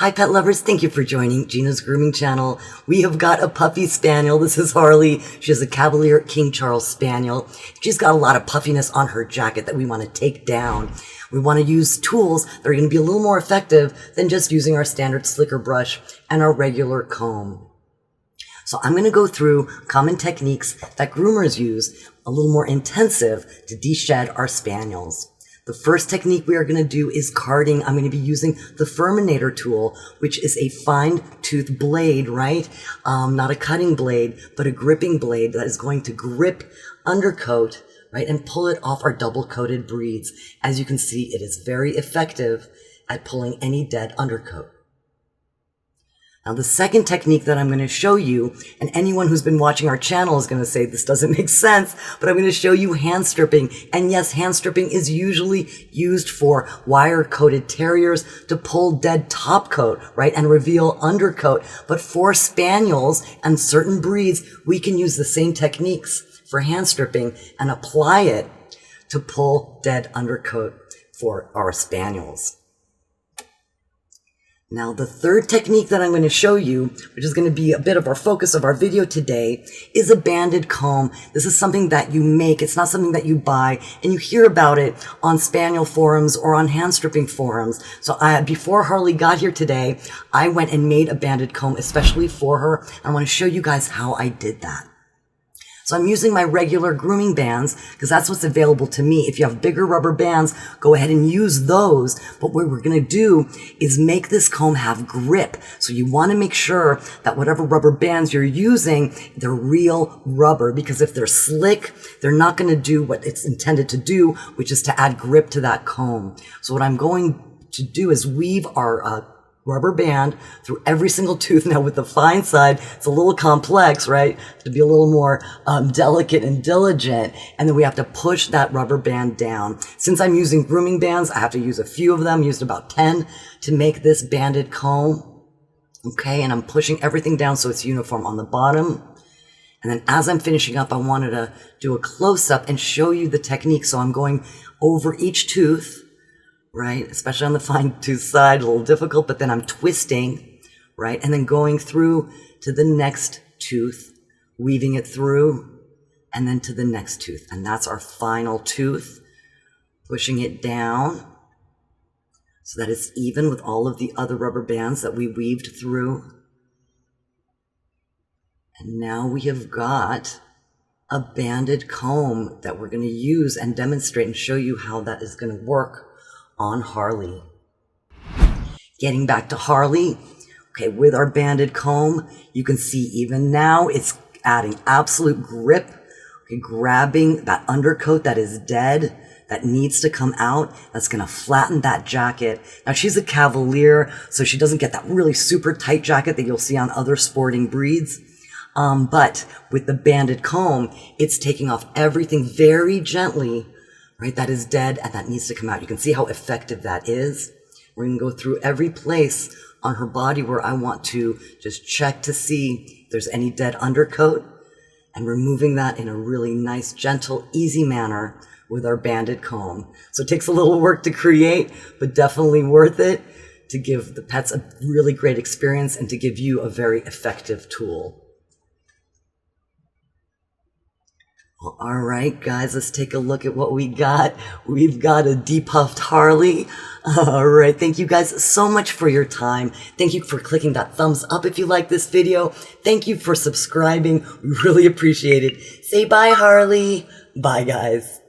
Hi pet lovers, thank you for joining Gina's Grooming channel. We have got a puppy spaniel. This is Harley. She is a Cavalier King Charles Spaniel. She's got a lot of puffiness on her jacket that we want to take down. We want to use tools that are going to be a little more effective than just using our standard slicker brush and our regular comb. So I'm going to go through common techniques that groomers use, a little more intensive, to de-shed our spaniels. The first technique we are going to do is carding. I'm going to be using the Furminator tool, which is a fine tooth blade, right? Not a cutting blade, but a gripping blade that is going to grip undercoat, right? And pull it off our double coated breeds. As you can see, it is very effective at pulling any dead undercoat. Now, the second technique that I'm going to show you, and anyone who's been watching our channel is going to say this doesn't make sense, but I'm going to show you hand stripping. And yes, hand stripping is usually used for wire-coated terriers to pull dead top coat, right, and reveal undercoat. But for spaniels and certain breeds, we can use the same techniques for hand stripping and apply it to pull dead undercoat for our spaniels. Now, the third technique that I'm going to show you, which is going to be a bit of our focus of our video today, is a banded comb. This is something that you make. It's not something that you buy, and you hear about it on spaniel forums or on hand stripping forums. So before Harley got here today, I went and made a banded comb especially for her. I want to show you guys how I did that. So I'm using my regular grooming bands because that's what's available to me. If you have bigger rubber bands, go ahead and use those. But what we're going to do is make this comb have grip. So you want to make sure that whatever rubber bands you're using, they're real rubber, because if they're slick, they're not going to do what it's intended to do, which is to add grip to that comb. So what I'm going to do is weave our rubber band through every single tooth. Now with the fine side, it's a little complex, right? To be a little more delicate and diligent. And then we have to push that rubber band down. Since I'm using grooming bands, I have to use a few of them, used about 10 to make this banded comb. Okay, and I'm pushing everything down so it's uniform on the bottom. And then as I'm finishing up, I wanted to do a close-up and show you the technique. So I'm going over each tooth, right? Especially on the fine tooth side, a little difficult, but then I'm twisting, right? And then going through to the next tooth, weaving it through, and then to the next tooth. And that's our final tooth, pushing it down so that it's even with all of the other rubber bands that we weaved through. And now we have got a banded comb that we're going to use and demonstrate and show you how that is going to work on Harley. Getting back to Harley, okay, with our banded comb, you can see even now it's adding absolute grip, okay, grabbing that undercoat that is dead, that needs to come out. That's going to flatten that jacket. Now, she's a Cavalier, so she doesn't get that really super tight jacket that you'll see on other sporting breeds. But with the banded comb, it's taking off everything very gently, right, that is dead and that needs to come out. You can see how effective that is. We're going to go through every place on her body where I want to just check to see if there's any dead undercoat, and removing that in a really nice, gentle, easy manner with our banded comb. So it takes a little work to create, but definitely worth it to give the pets a really great experience and to give you a very effective tool. Well, all right, guys, let's take a look at what we got. We've got a depuffed Harley. All right, thank you guys so much for your time. Thank you for clicking that thumbs up if you like this video. Thank you for subscribing. We really appreciate it. Say bye, Harley. Bye, guys.